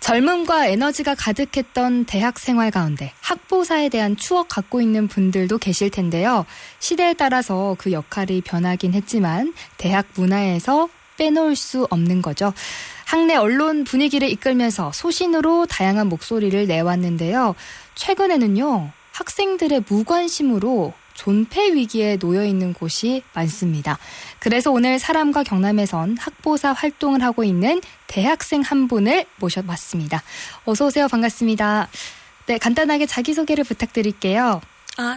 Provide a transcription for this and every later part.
젊음과 에너지가 가득했던 대학 생활 가운데 학보사에 대한 추억 갖고 있는 분들도 계실 텐데요. 시대에 따라서 그 역할이 변하긴 했지만 대학 문화에서 빼놓을 수 없는 거죠. 학내 언론 분위기를 이끌면서 소신으로 다양한 목소리를 내왔는데요. 최근에는요, 학생들의 무관심으로 존폐 위기에 놓여 있는 곳이 많습니다. 그래서 오늘 사람과 경남에선 학보사 활동을 하고 있는 대학생 한 분을 모셔봤습니다. 어서 오세요. 반갑습니다. 네, 간단하게 자기소개를 부탁드릴게요.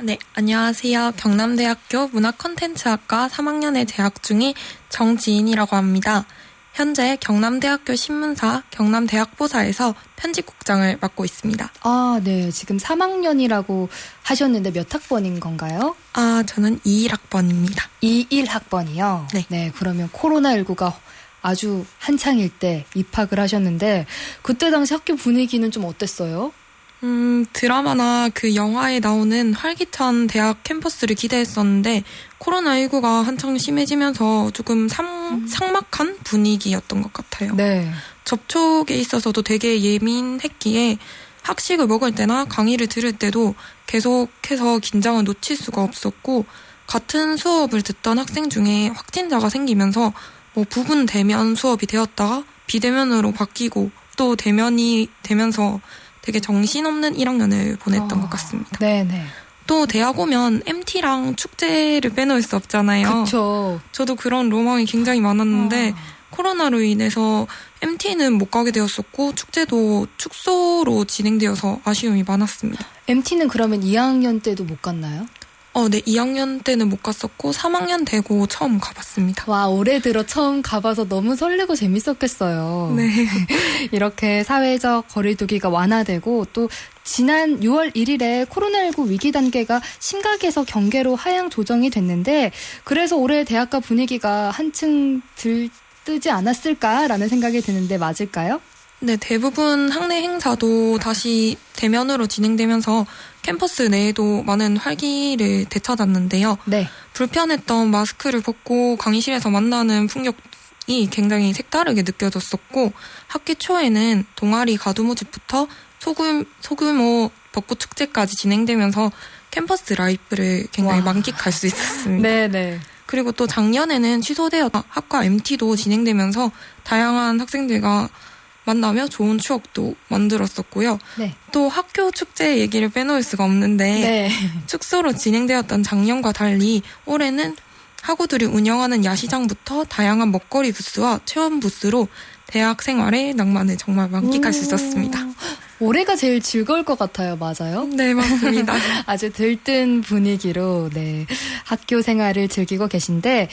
네. 안녕하세요. 경남대학교 문화콘텐츠학과 3학년에 재학 중인 정지인이라고 합니다. 현재 경남대학교 신문사 경남대학보사에서 편집국장을 맡고 있습니다. 네. 지금 3학년이라고 하셨는데 몇 학번인 건가요? 저는 21학번입니다. 21학번이요? 네. 그러면 코로나19가 아주 한창일 때 입학을 하셨는데 그때 당시 학교 분위기는 좀 어땠어요? 드라마나 그 영화에 나오는 활기찬 대학 캠퍼스를 기대했었는데 코로나19가 한창 심해지면서 조금 삭막한 분위기였던 것 같아요. 네. 접촉에 있어서도 되게 예민했기에 학식을 먹을 때나 강의를 들을 때도 계속해서 긴장을 놓칠 수가 없었고 같은 수업을 듣던 학생 중에 확진자가 생기면서 부분 대면 수업이 되었다가 비대면으로 바뀌고 또 대면이 되면서 되게 정신없는 1학년을 보냈던 것 같습니다. 네네. 또 대학 오면 MT랑 축제를 빼놓을 수 없잖아요. 그렇죠. 저도 그런 로망이 굉장히 많았는데 코로나로 인해서 MT는 못 가게 되었었고 축제도 축소로 진행되어서 아쉬움이 많았습니다. MT는 그러면 2학년 때도 못 갔나요? 네. 2학년 때는 못 갔었고 3학년 되고 처음 가봤습니다. 와, 올해 들어 처음 가봐서 너무 설레고 재밌었겠어요. 네. 이렇게 사회적 거리두기가 완화되고 또 지난 6월 1일에 코로나19 위기 단계가 심각해서 경계로 하향 조정이 됐는데 그래서 올해 대학가 분위기가 한층 들뜨지 않았을까라는 생각이 드는데 맞을까요? 네, 대부분 학내 행사도 다시 대면으로 진행되면서 캠퍼스 내에도 많은 활기를 되찾았는데요. 네. 불편했던 마스크를 벗고 강의실에서 만나는 풍경이 굉장히 색다르게 느껴졌었고 학기 초에는 동아리 가두 모집부터 소규모 벚꽃 축제까지 진행되면서 캠퍼스 라이프를 굉장히 만끽할 수 있었습니다. 네네. 그리고 또 작년에는 취소되었던 학과 MT도 진행되면서 다양한 학생들과 만나며 좋은 추억도 만들었었고요. 네. 또 학교 축제 얘기를 빼놓을 수가 없는데 네. 축소로 진행되었던 작년과 달리 올해는 학우들이 운영하는 야시장부터 다양한 먹거리 부스와 체험 부스로 대학 생활의 낭만을 정말 만끽할 수 있었습니다. 올해가 제일 즐거울 것 같아요. 맞아요? 네, 맞습니다. 아주 들뜬 분위기로 네, 학교 생활을 즐기고 계신데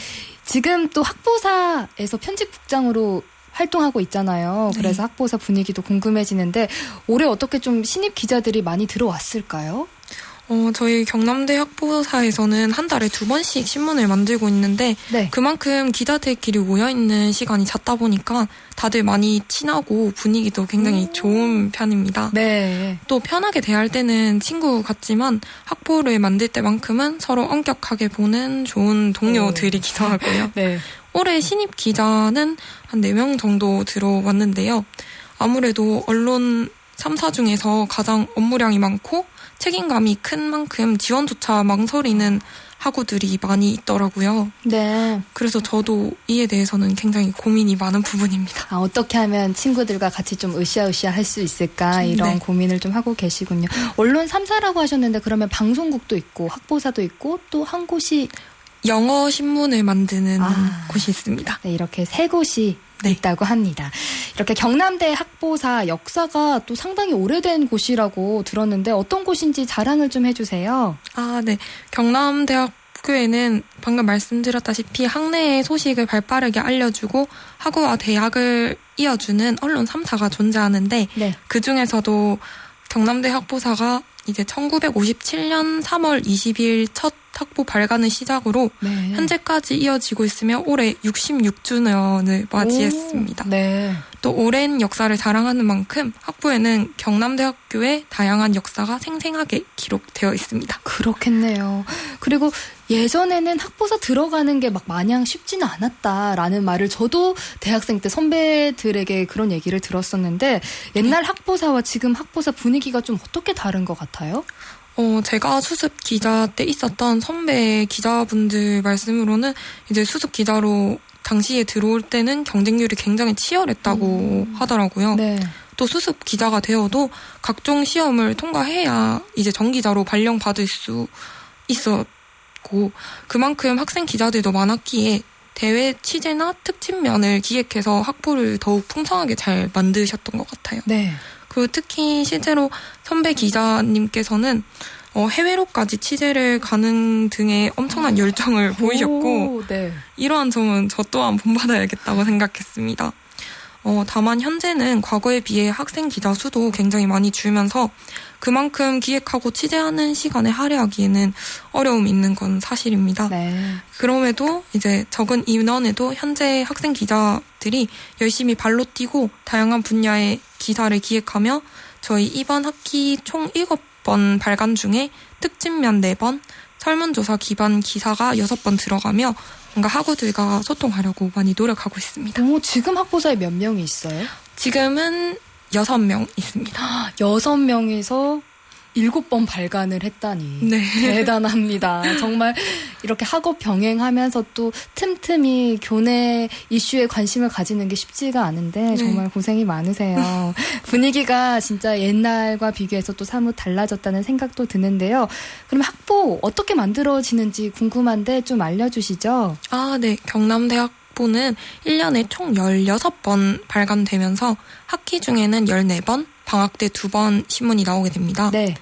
지금 또 학보사에서 편집국장으로 활동하고 있잖아요. 그래서 학보사 분위기도 궁금해지는데 올해 어떻게 좀 신입 기자들이 많이 들어왔을까요? 저희 경남대 학보사에서는 한 달에 2번씩 신문을 만들고 있는데 그만큼 기자들끼리 모여있는 시간이 잦다 보니까 다들 많이 친하고 분위기도 굉장히 좋은 편입니다. 네. 또 편하게 대할 때는 친구 같지만 학보를 만들 때만큼은 서로 엄격하게 보는 좋은 동료들이기도 하고요. 네. 올해 신입 기자는 한 4명 정도 들어왔는데요. 아무래도 언론 3사 중에서 가장 업무량이 많고 책임감이 큰 만큼 지원조차 망설이는 학우들이 많이 있더라고요. 네. 그래서 저도 이에 대해서는 굉장히 고민이 많은 부분입니다. 어떻게 하면 친구들과 같이 좀 으쌰으쌰 할 수 있을까 이런 고민을 좀 하고 계시군요. 언론 3사라고 하셨는데 그러면 방송국도 있고 학보사도 있고 또 한 곳이 영어 신문을 만드는 곳이 있습니다. 네, 이렇게 3곳이 있다고 합니다. 이렇게 경남대 학보사 역사가 또 상당히 오래된 곳이라고 들었는데 어떤 곳인지 자랑을 좀 해주세요. 네. 경남대학교에는 방금 말씀드렸다시피 학내의 소식을 발빠르게 알려주고 학우와 대학을 이어주는 언론 3사가 존재하는데 그중에서도 경남대 학보사가 이제 1957년 3월 20일 첫 학보 발간을 시작으로 현재까지 이어지고 있으며 올해 66주년을 맞이했습니다. 네. 또 오랜 역사를 자랑하는 만큼 학부에는 경남대학교의 다양한 역사가 생생하게 기록되어 있습니다. 그렇겠네요. 그리고 예전에는 학보사 들어가는 게 막 마냥 쉽지는 않았다라는 말을 저도 대학생 때 선배들에게 그런 얘기를 들었었는데 옛날 학보사와 지금 학보사 분위기가 좀 어떻게 다른 것 같아요? 제가 수습 기자 때 있었던 선배 기자분들 말씀으로는 이제 수습 기자로 당시에 들어올 때는 경쟁률이 굉장히 치열했다고 하더라고요. 네. 또 수습 기자가 되어도 각종 시험을 통과해야 이제 정기자로 발령받을 수 있었고 그만큼 학생 기자들도 많았기에 대외 취재나 특집면을 기획해서 학보를 더욱 풍성하게 잘 만드셨던 것 같아요. 네. 그리고 특히 실제로 선배 기자님께서는 해외로까지 취재를 가는 등의 엄청난 열정을 보이셨고 네. 이러한 점은 저 또한 본받아야겠다고 생각했습니다. 다만 현재는 과거에 비해 학생 기자 수도 굉장히 많이 줄면서 그만큼 기획하고 취재하는 시간에 할애하기에는 어려움이 있는 건 사실입니다. 네. 그럼에도 이제 적은 인원에도 현재 학생 기자들이 열심히 발로 뛰고 다양한 분야의 기사를 기획하며 저희 이번 학기 총 7번 발간 중에 특집면 4번, 설문조사 기반 기사가 6번 들어가며 뭔가 학우들과 소통하려고 많이 노력하고 있습니다. 지금 학보사에 몇 명이 있어요? 지금은 6명 있습니다. 6명에서 7번 발간을 했다니. 네. 대단합니다. 정말 이렇게 학업 병행하면서 또 틈틈이 교내 이슈에 관심을 가지는 게 쉽지가 않은데 정말 고생이 많으세요. 분위기가 진짜 옛날과 비교해서 또 사뭇 달라졌다는 생각도 드는데요. 그럼 학보 어떻게 만들어지는지 궁금한데 좀 알려주시죠. 네. 경남대학보는 1년에 총 16번 발간되면서 학기 중에는 14번, 방학 때 2번 신문이 나오게 됩니다. 네.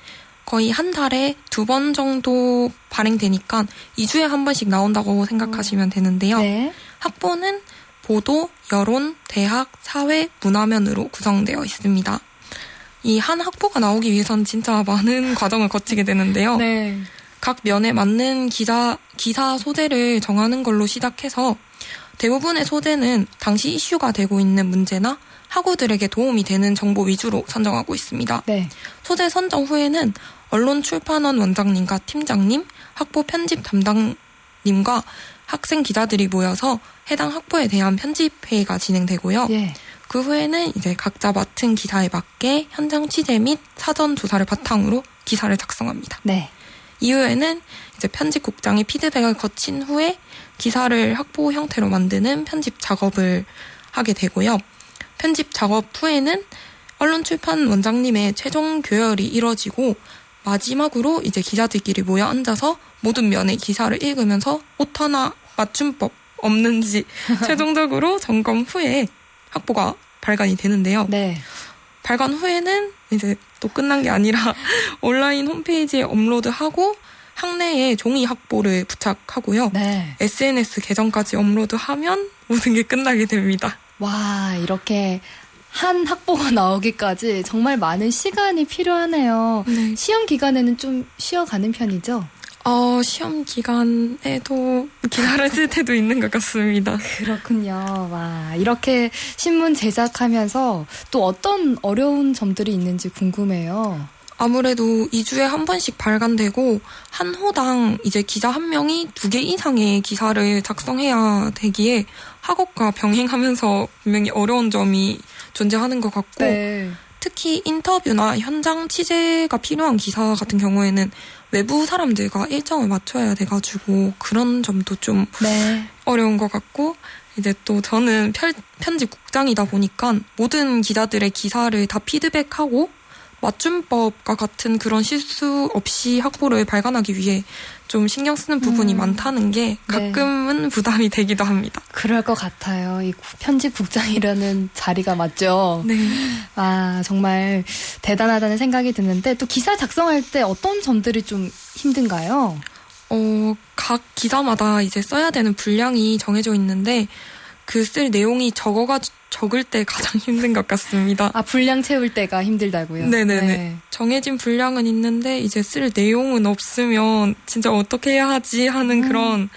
거의 한 달에 2번 정도 발행되니까 2주에 한 번씩 나온다고 생각하시면 되는데요. 네. 학보는 보도, 여론, 대학, 사회, 문화면으로 구성되어 있습니다. 이 한 학보가 나오기 위해서는 진짜 많은 과정을 거치게 되는데요. 네. 각 면에 맞는 기사 소재를 정하는 걸로 시작해서 대부분의 소재는 당시 이슈가 되고 있는 문제나 학우들에게 도움이 되는 정보 위주로 선정하고 있습니다. 네. 소재 선정 후에는 언론출판원 원장님과 팀장님, 학보 편집 담당님과 학생 기자들이 모여서 해당 학보에 대한 편집회의가 진행되고요. 예. 그 후에는 이제 각자 맡은 기사에 맞게 현장 취재 및 사전 조사를 바탕으로 기사를 작성합니다. 네. 이후에는 이제 편집국장이 피드백을 거친 후에 기사를 학보 형태로 만드는 편집 작업을 하게 되고요. 편집 작업 후에는 언론출판 원장님의 최종 교열이 이뤄지고 마지막으로 이제 기자들끼리 모여 앉아서 모든 면의 기사를 읽으면서 오타나 맞춤법 없는지 최종적으로 점검 후에 학보가 발간이 되는데요. 네. 발간 후에는 이제 또 끝난 게 아니라 온라인 홈페이지에 업로드하고 학내에 종이 학보를 부착하고요. 네. SNS 계정까지 업로드하면 모든 게 끝나게 됩니다. 와, 이렇게 한 학보가 나오기까지 정말 많은 시간이 필요하네요. 네. 시험 기간에는 좀 쉬어가는 편이죠? 시험 기간에도 기사를 쓸 때도 있는 것 같습니다. 그렇군요. 와, 이렇게 신문 제작하면서 또 어떤 어려운 점들이 있는지 궁금해요. 아무래도 2주에 한 번씩 발간되고 한 호당 이제 기자 한 명이 2개 이상의 기사를 작성해야 되기에 학업과 병행하면서 분명히 어려운 점이 존재하는 것 같고 네. 특히 인터뷰나 현장 취재가 필요한 기사 같은 경우에는 외부 사람들과 일정을 맞춰야 돼가지고 그런 점도 좀 네. 어려운 것 같고 이제 또 저는 편집국장이다 보니까 모든 기자들의 기사를 다 피드백하고 맞춤법과 같은 그런 실수 없이 학보를 발간하기 위해 좀 신경 쓰는 부분이 많다는 게 가끔은 부담이 되기도 합니다. 그럴 것 같아요. 이 편집국장이라는 자리가 맞죠? 네. 아, 정말 대단하다는 생각이 드는데 또 기사 작성할 때 어떤 점들이 좀 힘든가요? 각 기사마다 이제 써야 되는 분량이 정해져 있는데 그 쓸 내용이 적을 때 가장 힘든 것 같습니다. 아, 분량 채울 때가 힘들다고요? 네네네. 네. 정해진 분량은 있는데 이제 쓸 내용은 없으면 진짜 어떻게 해야 하지 하는 그런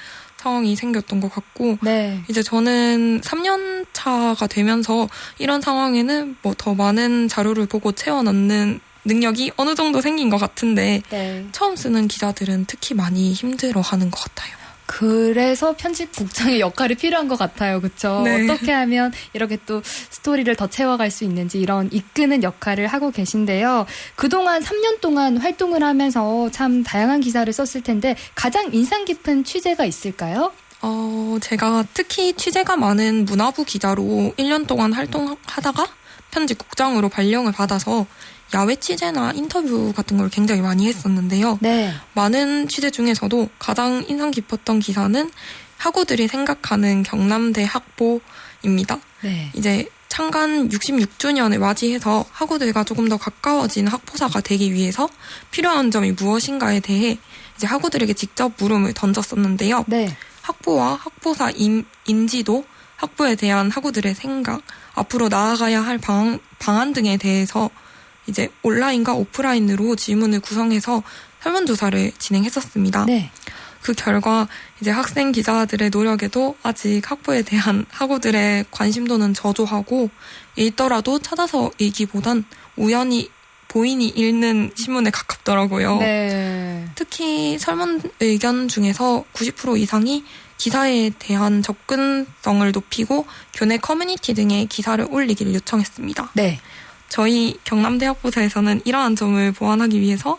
상황이 생겼던 것 같고 네. 이제 저는 3년 차가 되면서 이런 상황에는 뭐 더 많은 자료를 보고 채워 넣는 능력이 어느 정도 생긴 것 같은데 네. 처음 쓰는 기자들은 특히 많이 힘들어하는 것 같아요. 그래서 편집국장의 역할이 필요한 것 같아요. 그렇죠? 네. 어떻게 하면 이렇게 또 스토리를 더 채워갈 수 있는지 이런 이끄는 역할을 하고 계신데요. 그동안 3년 동안 활동을 하면서 참 다양한 기사를 썼을 텐데 가장 인상 깊은 취재가 있을까요? 제가 특히 취재가 많은 문화부 기자로 1년 동안 활동하다가 편집국장으로 발령을 받아서 야외 취재나 인터뷰 같은 걸 굉장히 많이 했었는데요. 네. 많은 취재 중에서도 가장 인상 깊었던 기사는 학우들이 생각하는 경남대 학보입니다. 네. 이제 창간 66주년을 맞이해서 학우들과 조금 더 가까워진 학보사가 되기 위해서 필요한 점이 무엇인가에 대해 이제 학우들에게 직접 물음을 던졌었는데요. 네. 학보와 학보사 인지도, 학보에 대한 학우들의 생각, 앞으로 나아가야 할 방안 등에 대해서 이제 온라인과 오프라인으로 질문을 구성해서 설문조사를 진행했었습니다. 네. 그 결과 이제 학생 기자들의 노력에도 아직 학보에 대한 학우들의 관심도는 저조하고 읽더라도 찾아서 읽기보단 우연히 보인이 읽는 신문에 가깝더라고요. 네. 특히 설문 의견 중에서 90% 이상이 기사에 대한 접근성을 높이고 교내 커뮤니티 등에 기사를 올리기를 요청했습니다. 네. 저희 경남대 학보사에서는 이러한 점을 보완하기 위해서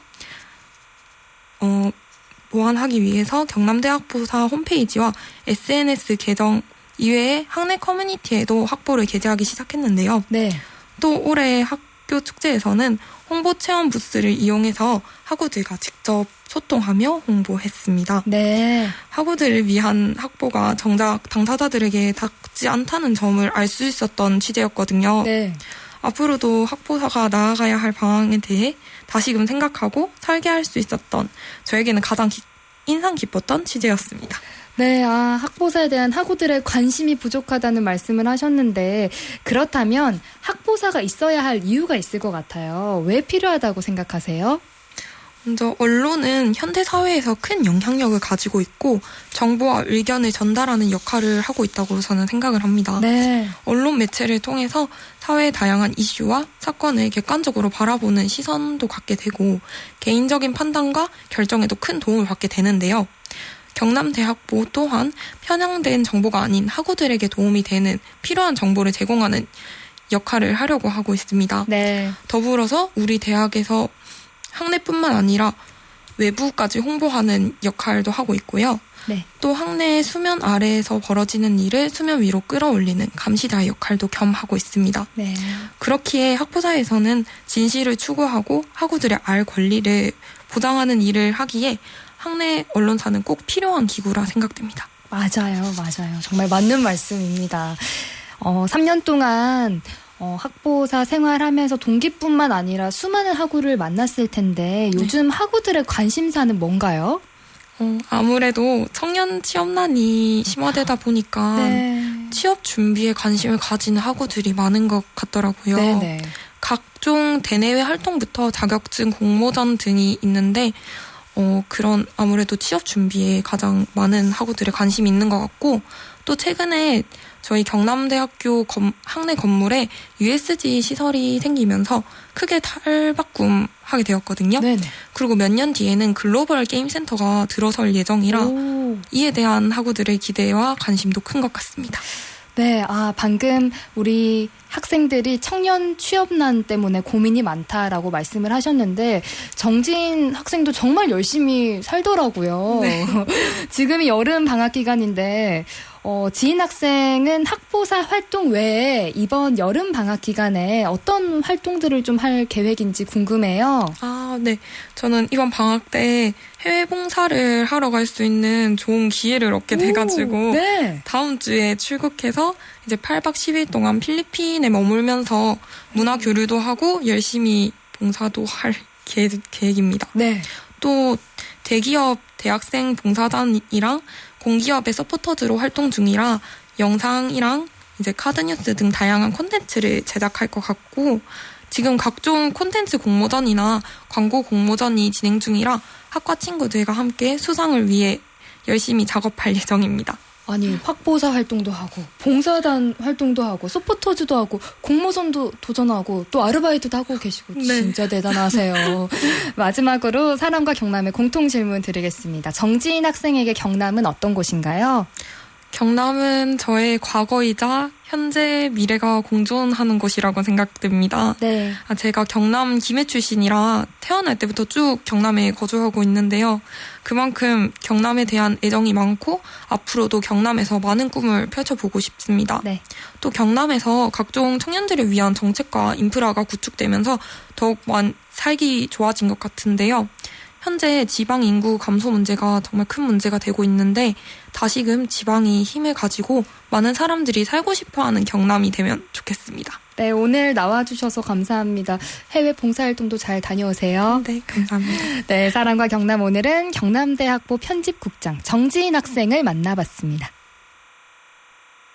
경남대 학보사 홈페이지와 SNS 계정 이외에 학내 커뮤니티에도 학보를 게재하기 시작했는데요. 네. 또 올해 학교 축제에서는 홍보 체험 부스를 이용해서 학우들과 직접 소통하며 홍보했습니다. 네. 학우들을 위한 학보가 정작 당사자들에게 닿지 않다는 점을 알 수 있었던 취재였거든요. 네. 앞으로도 학보사가 나아가야 할 방향에 대해 다시금 생각하고 설계할 수 있었던 저에게는 가장 인상 깊었던 취재였습니다. 네, 학보사에 대한 학우들의 관심이 부족하다는 말씀을 하셨는데 그렇다면 학보사가 있어야 할 이유가 있을 것 같아요. 왜 필요하다고 생각하세요? 먼저 언론은 현대 사회에서 큰 영향력을 가지고 있고 정보와 의견을 전달하는 역할을 하고 있다고 저는 생각을 합니다. 네. 언론 매체를 통해서 사회의 다양한 이슈와 사건을 객관적으로 바라보는 시선도 갖게 되고 개인적인 판단과 결정에도 큰 도움을 받게 되는데요. 경남대학보 또한 편향된 정보가 아닌 학우들에게 도움이 되는 필요한 정보를 제공하는 역할을 하려고 하고 있습니다. 네. 더불어서 우리 대학에서 학내뿐만 아니라 외부까지 홍보하는 역할도 하고 있고요. 네. 또 학내 수면 아래에서 벌어지는 일을 수면 위로 끌어올리는 감시자의 역할도 겸하고 있습니다. 네. 그렇기에 학보사에서는 진실을 추구하고 학우들의 알 권리를 보장하는 일을 하기에 학내 언론사는 꼭 필요한 기구라 생각됩니다. 맞아요. 정말 맞는 말씀입니다. 3년 동안 학보사 생활하면서 동기뿐만 아니라 수많은 학우를 만났을 텐데 요즘 학우들의 관심사는 뭔가요? 아무래도 청년 취업난이 심화되다 보니까 네. 취업 준비에 관심을 가지는 학우들이 많은 것 같더라고요. 네네. 각종 대내외 활동부터 자격증, 공모전 등이 있는데 그런 아무래도 취업 준비에 가장 많은 학우들의 관심이 있는 것 같고 또 최근에 저희 경남대학교 학내 건물에 USG 시설이 생기면서 크게 탈바꿈하게 되었거든요. 네네. 그리고 몇 년 뒤에는 글로벌 게임 센터가 들어설 예정이라 이에 대한 학우들의 기대와 관심도 큰 것 같습니다. 네, 방금 우리 학생들이 청년 취업난 때문에 고민이 많다라고 말씀을 하셨는데 정진 학생도 정말 열심히 살더라고요. 네. 지금이 여름 방학 기간인데 지인 학생은 학보사 활동 외에 이번 여름 방학 기간에 어떤 활동들을 좀 할 계획인지 궁금해요. 네. 저는 이번 방학 때 해외 봉사를 하러 갈 수 있는 좋은 기회를 얻게 돼가지고 네. 다음 주에 출국해서 이제 8박 10일 동안 필리핀에 머물면서 문화 교류도 하고 열심히 봉사도 할 계획입니다. 네. 또 대기업 대학생 봉사단이랑 공기업의 서포터즈로 활동 중이라 영상이랑 이제 카드뉴스 등 다양한 콘텐츠를 제작할 것 같고 지금 각종 콘텐츠 공모전이나 광고 공모전이 진행 중이라 학과 친구들과 함께 수상을 위해 열심히 작업할 예정입니다. 아니, 확보사 활동도 하고 봉사단 활동도 하고 서포터즈도 하고 공모전도 도전하고 또 아르바이트도 하고 계시고 네. 진짜 대단하세요. 마지막으로 사람과 경남의 공통 질문 드리겠습니다. 정지인 학생에게 경남은 어떤 곳인가요? 경남은 저의 과거이자 현재 미래가 공존하는 곳이라고 생각됩니다. 네. 제가 경남 김해 출신이라 태어날 때부터 쭉 경남에 거주하고 있는데요. 그만큼 경남에 대한 애정이 많고 앞으로도 경남에서 많은 꿈을 펼쳐보고 싶습니다. 네. 또 경남에서 각종 청년들을 위한 정책과 인프라가 구축되면서 더욱 살기 좋아진 것 같은데요. 현재 지방 인구 감소 문제가 정말 큰 문제가 되고 있는데 다시금 지방이 힘을 가지고 많은 사람들이 살고 싶어하는 경남이 되면 좋겠습니다. 네, 오늘 나와주셔서 감사합니다. 해외 봉사활동도 잘 다녀오세요. 네, 감사합니다. 네, 사랑과 경남 오늘은 경남대학부 편집국장 정지인 학생을 만나봤습니다.